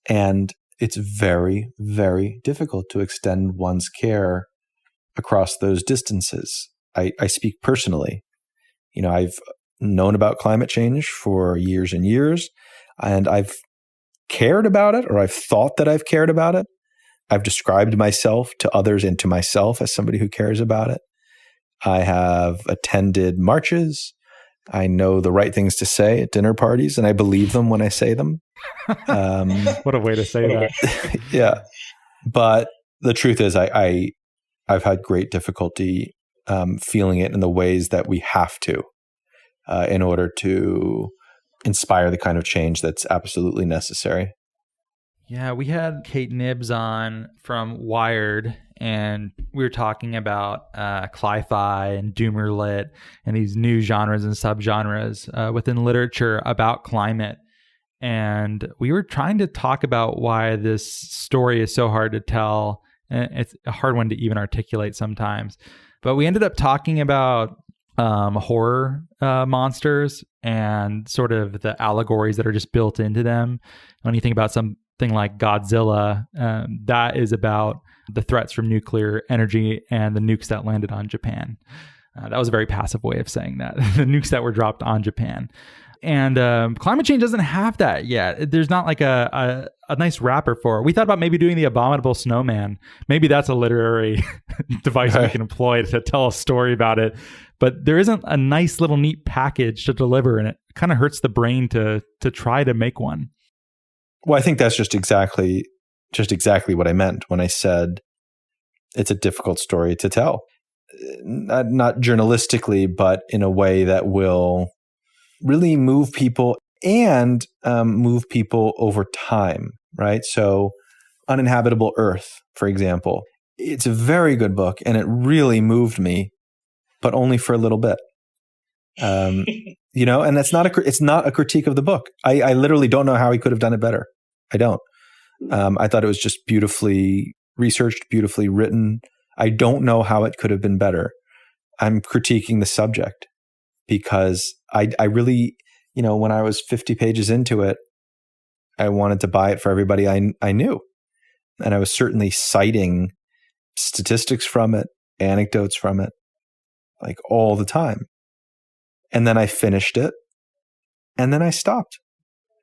And it's very, very difficult to extend one's care across those distances. I speak personally. I've known about climate change for years and years, and I've cared about it, or I've thought that I've cared about it. I've described myself to others and to myself as somebody who cares about it. I have attended marches. I know the right things to say at dinner parties, and I believe them when I say them. What a way to say that. Yeah. But the truth is I've had great difficulty feeling it in the ways that we have to in order to inspire the kind of change that's absolutely necessary. Yeah, we had Kate Nibbs on from Wired, and we were talking about cli-fi and doomer lit and these new genres and subgenres within literature about climate. And we were trying to talk about why this story is so hard to tell. It's a hard one to even articulate sometimes. But we ended up talking about horror monsters and sort of the allegories that are just built into them. When you think about something like Godzilla, that is about the threats from nuclear energy and the nukes that landed on Japan. That was a very passive way of saying that. The nukes that were dropped on Japan. And climate change doesn't have that yet. There's not like a nice wrapper for it. We thought about maybe doing the abominable snowman. Maybe that's a literary device we can employ to tell a story about it. But there isn't a nice little neat package to deliver, and it kind of hurts the brain to try to make one. Well, I think that's just exactly what I meant when I said it's a difficult story to tell. Not journalistically, but in a way that will really move people and move people over time, right? So Uninhabitable Earth, for example, it's a very good book and it really moved me, but only for a little bit. And it's not a critique of the book. I literally don't know how he could have done it better. I don't. I thought it was just beautifully researched, beautifully written. I don't know how it could have been better. I'm critiquing the subject because I really, when I was 50 pages into it, I wanted to buy it for everybody I knew. And I was certainly citing statistics from it, anecdotes from it, like all the time. And then I finished it and then I stopped.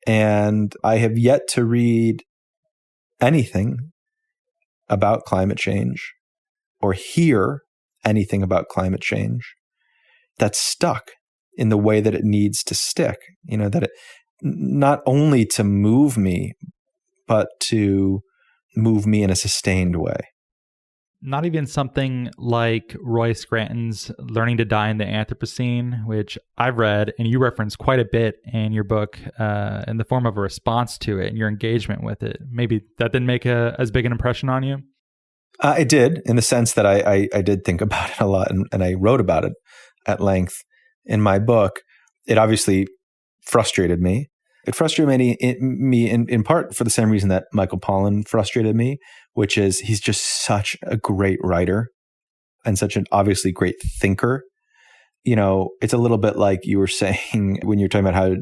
And I have yet to read anything about climate change or hear anything about climate change that's stuck in the way that it needs to stick, that it not only to move me, but to move me in a sustained way. Not even something like Roy Scranton's Learning to Die in the Anthropocene, which I've read and you reference quite a bit in your book in the form of a response to it and your engagement with it. Maybe that didn't make as big an impression on you? It did, in the sense that I did think about it a lot and I wrote about it at length in my book. It obviously frustrated me. It frustrated me in part for the same reason that Michael Pollan frustrated me, which is he's just such a great writer and such an obviously great thinker. It's a little bit like you were saying when you're talking about how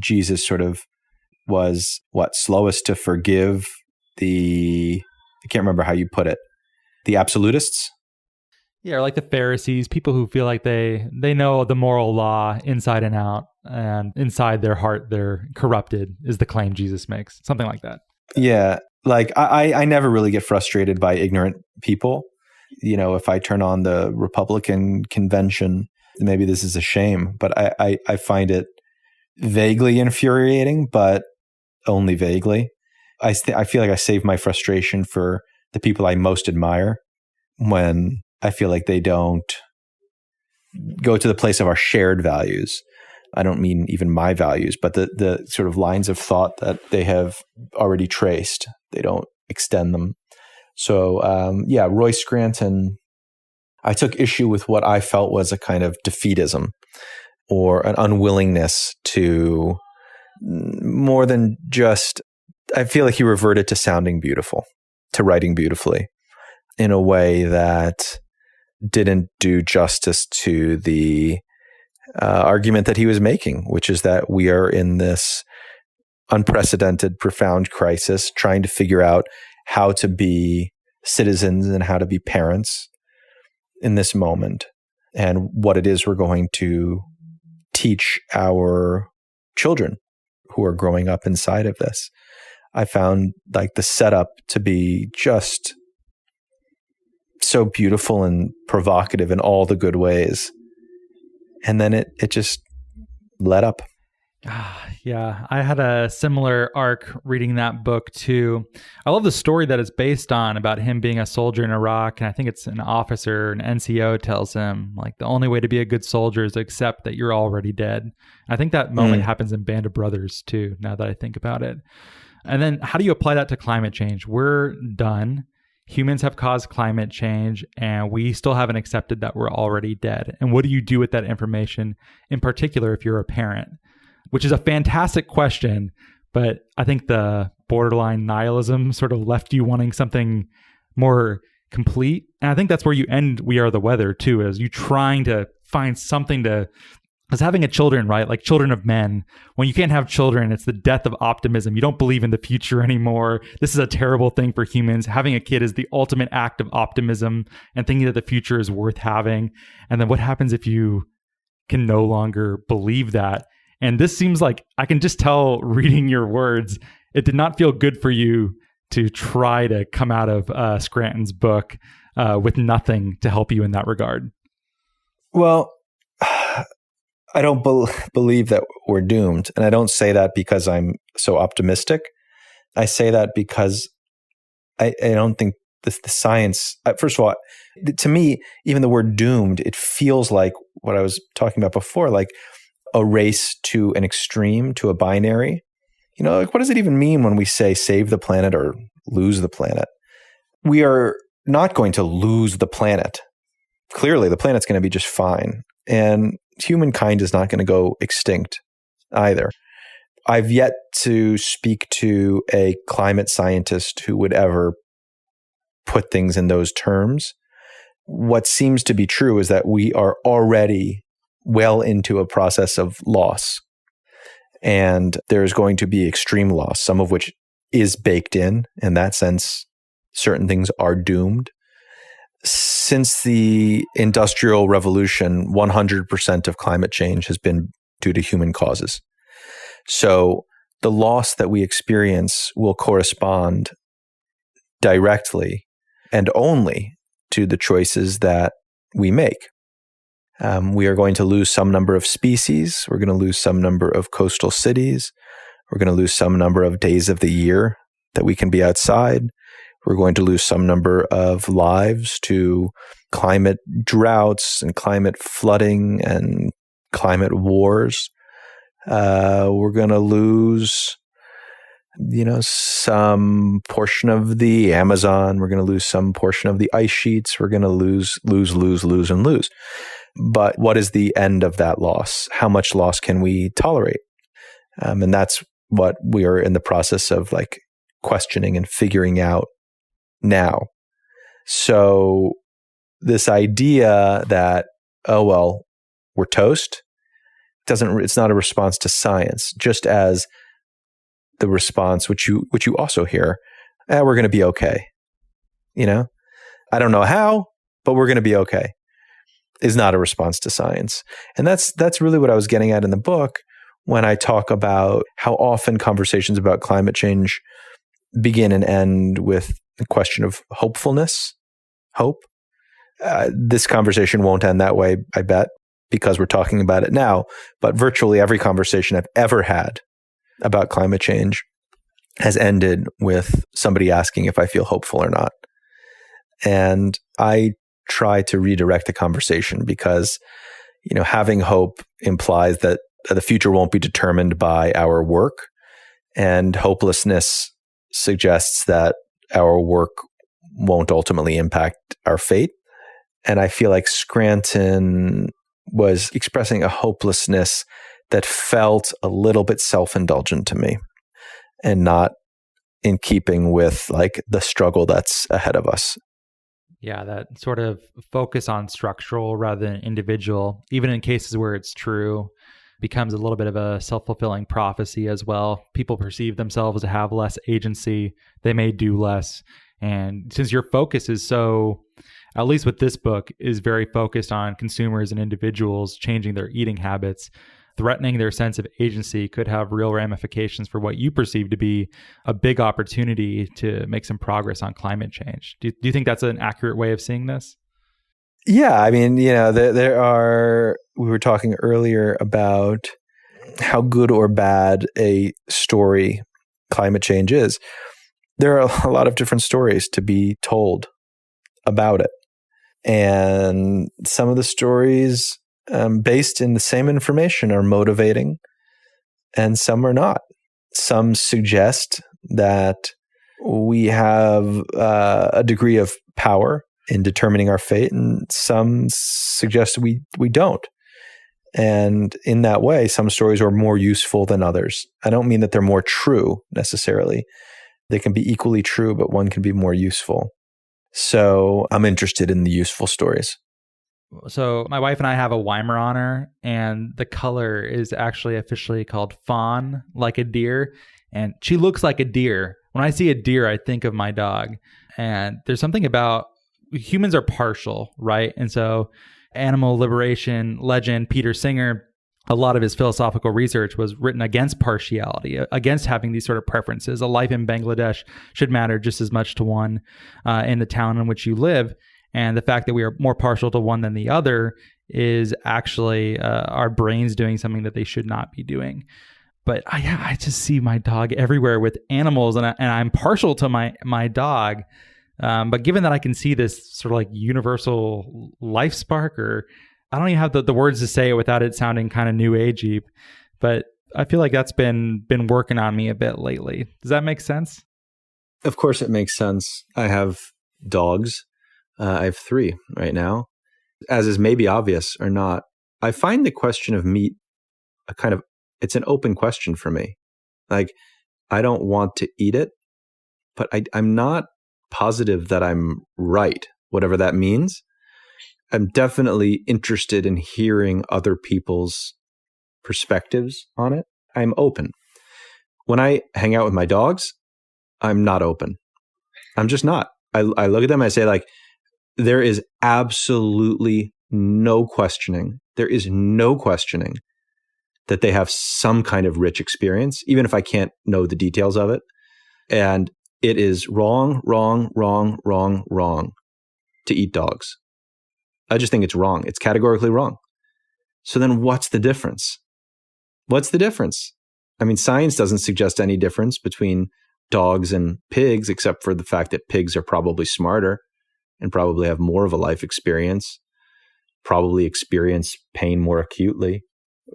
Jesus sort of was slowest to forgive I can't remember how you put it, the absolutists. Yeah, or like the Pharisees, people who feel like they know the moral law inside and out, and inside their heart they're corrupted, is the claim Jesus makes. Something like that. Yeah, like I never really get frustrated by ignorant people. If I turn on the Republican convention, maybe this is a shame, but I find it vaguely infuriating, but only vaguely. I feel like I save my frustration for the people I most admire when I feel like they don't go to the place of our shared values. I don't mean even my values, but the sort of lines of thought that they have already traced. They don't extend them. So, Roy Scranton, I took issue with what I felt was a kind of defeatism or an unwillingness to more than just, I feel like he reverted to sounding beautiful, to writing beautifully in a way that didn't do justice to the argument that he was making, which is that we are in this unprecedented, profound crisis, trying to figure out how to be citizens and how to be parents in this moment, and what it is we're going to teach our children who are growing up inside of this. I found like the setup to be just so beautiful and provocative in all the good ways. And then it just let up. Yeah, I had a similar arc reading that book too. I love the story that it's based on about him being a soldier in Iraq. And I think it's an officer, an NCO tells him, like, the only way to be a good soldier is to accept that you're already dead. I think that moment happens in Band of Brothers too, now that I think about it. And then how do you apply that to climate change? We're done. Humans have caused climate change, and we still haven't accepted that we're already dead. And what do you do with that information, in particular if you're a parent? Which is a fantastic question, but I think the borderline nihilism sort of left you wanting something more complete. And I think that's where you end We Are the Weather too, is you trying to find something to... Because having a children, right? Like children of men, when you can't have children, it's the death of optimism. You don't believe in the future anymore. This is a terrible thing for humans. Having a kid is the ultimate act of optimism and thinking that the future is worth having. And then what happens if you can no longer believe that? And this seems like, I can just tell reading your words, it did not feel good for you to try to come out of Scranton's book with nothing to help you in that regard. Well, I don't believe that we're doomed. And I don't say that because I'm so optimistic. I say that because I don't think the science, first of all, to me, even the word doomed, it feels like what I was talking about before, like a race to an extreme, to a binary. You know, like what does it even mean when we say save the planet or lose the planet? We are not going to lose the planet. Clearly, the planet's going to be just fine. And humankind is not going to go extinct either. I've yet to speak to a climate scientist who would ever put things in those terms. What seems to be true is that we are already well into a process of loss. And there's going to be extreme loss, some of which is baked in. In that sense, certain things are doomed. Since the Industrial Revolution, 100% of climate change has been due to human causes. So the loss that we experience will correspond directly and only to the choices that we make. We are going to lose some number of species. We're going to lose some number of coastal cities. We're going to lose some number of days of the year that we can be outside. We're going to lose some number of lives to climate droughts and climate flooding and climate wars. We're going to lose, some portion of the Amazon. We're going to lose some portion of the ice sheets. We're going to lose, and lose. But what is the end of that loss? How much loss can we tolerate? And that's what we are in the process of questioning and figuring out now. So this idea that, we're toast, it's not a response to science, just as the response, which you also hear, we're going to be okay. I don't know how, but we're going to be okay, is not a response to science. And that's really what I was getting at in the book when I talk about how often conversations about climate change begin and end with the question of hopefulness, hope. This conversation won't end that way, I bet, because we're talking about it now. But virtually every conversation I've ever had about climate change has ended with somebody asking if I feel hopeful or not. And I try to redirect the conversation because, having hope implies that the future won't be determined by our work, and hopelessness suggests that our work won't ultimately impact our fate. And I feel like Scranton was expressing a hopelessness that felt a little bit self-indulgent to me and not in keeping with the struggle that's ahead of us. Yeah, that sort of focus on structural rather than individual, even in cases where it's true, becomes a little bit of a self-fulfilling prophecy as well. People perceive themselves to have less agency. They may do less. And since your focus is so, at least with this book, is very focused on consumers and individuals changing their eating habits, threatening their sense of agency could have real ramifications for what you perceive to be a big opportunity to make some progress on climate change. Do you think that's an accurate way of seeing this? Yeah, I mean, we were talking earlier about how good or bad a story climate change is. There are a lot of different stories to be told about it. And some of the stories based in the same information are motivating and some are not. Some suggest that we have a degree of power in determining our fate, and some suggest we don't. And in that way, some stories are more useful than others. I don't mean that they're more true necessarily. They can be equally true, but one can be more useful. So I'm interested in the useful stories. So my wife and I have a Weimaraner, and the color is actually officially called fawn, like a deer. And she looks like a deer. When I see a deer, I think of my dog. And there's something about humans are partial, right? And so animal liberation legend Peter Singer a lot of his philosophical research was written against partiality, against having these sort of preferences. A life in Bangladesh should matter just as much to one in the town in which you live. And the fact that we are more partial to one than the other is actually our brains doing something that they should not be doing. But I just see my dog everywhere with animals, and I'm partial to my dog. But given that I can see this sort of like universal life spark, or I don't even have the words to say it without it sounding kind of new agey, but I feel like that's been working on me a bit lately. Does that make sense? Of course it makes sense. I have dogs. I have 3 right now. As is maybe obvious or not, I find the question of meat it's an open question for me. Like, I don't want to eat it, but I'm not positive that I'm right, whatever that means. I'm definitely interested in hearing other people's perspectives on it. I'm open. When I hang out with my dogs, I'm not open. I'm just not. I look at them, I say, like, there is absolutely no questioning. There is no questioning that they have some kind of rich experience, even if I can't know the details of it. And it is wrong to eat dogs. I just think it's wrong. It's categorically wrong. So then what's the difference? What's the difference? I mean, science doesn't suggest any difference between dogs and pigs, except for the fact that pigs are probably smarter and probably have more of a life experience, probably experience pain more acutely,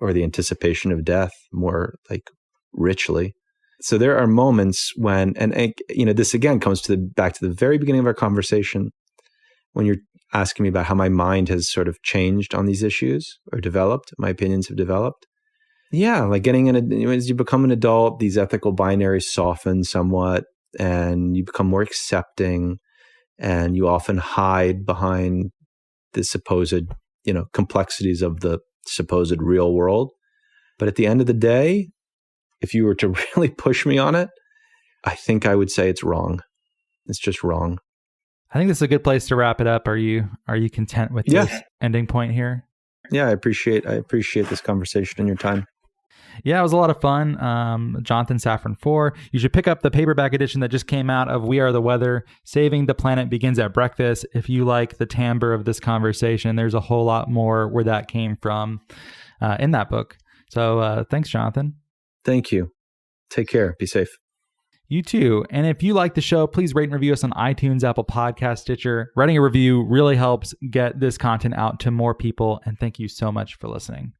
or the anticipation of death more like richly. So there are moments when, and this again comes back to the very beginning of our conversation, when you're asking me about how my mind has sort of changed on these issues or developed, my opinions have developed. Yeah, like as you become an adult, these ethical binaries soften somewhat, and you become more accepting, and you often hide behind the supposed, complexities of the supposed real world. But at the end of the day, if you were to really push me on it, I think I would say it's wrong. It's just wrong. I think this is a good place to wrap it up. Are you content with this ending point here? Yeah, I appreciate this conversation and your time. Yeah, it was a lot of fun. Jonathan Safran Foer. You should pick up the paperback edition that just came out of We Are the Weather. Saving the Planet Begins at Breakfast. If you like the timbre of this conversation, there's a whole lot more where that came from in that book. So thanks, Jonathan. Thank you. Take care. Be safe. You too. And if you like the show, please rate and review us on iTunes, Apple Podcast, Stitcher. Writing a review really helps get this content out to more people. And thank you so much for listening.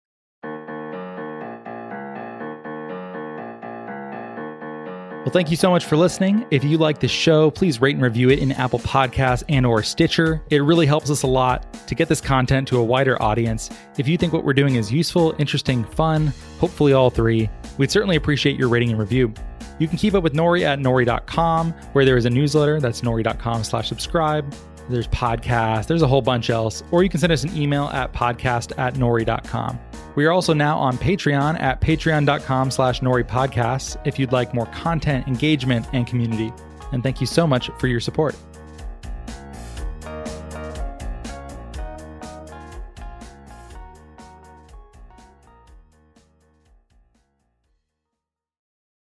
Well, thank you so much for listening. If you like the show, please rate and review it in Apple Podcasts and or Stitcher. It really helps us a lot to get this content to a wider audience. If you think what we're doing is useful, interesting, fun, hopefully all 3, we'd certainly appreciate your rating and review. You can keep up with Nori at nori.com, where there is a newsletter. That's nori.com/subscribe. There's podcasts. There's a whole bunch else. Or you can send us an email at podcast@nori.com. We are also now on Patreon at patreon.com/noripodcasts if you'd like more content, engagement, and community. And thank you so much for your support.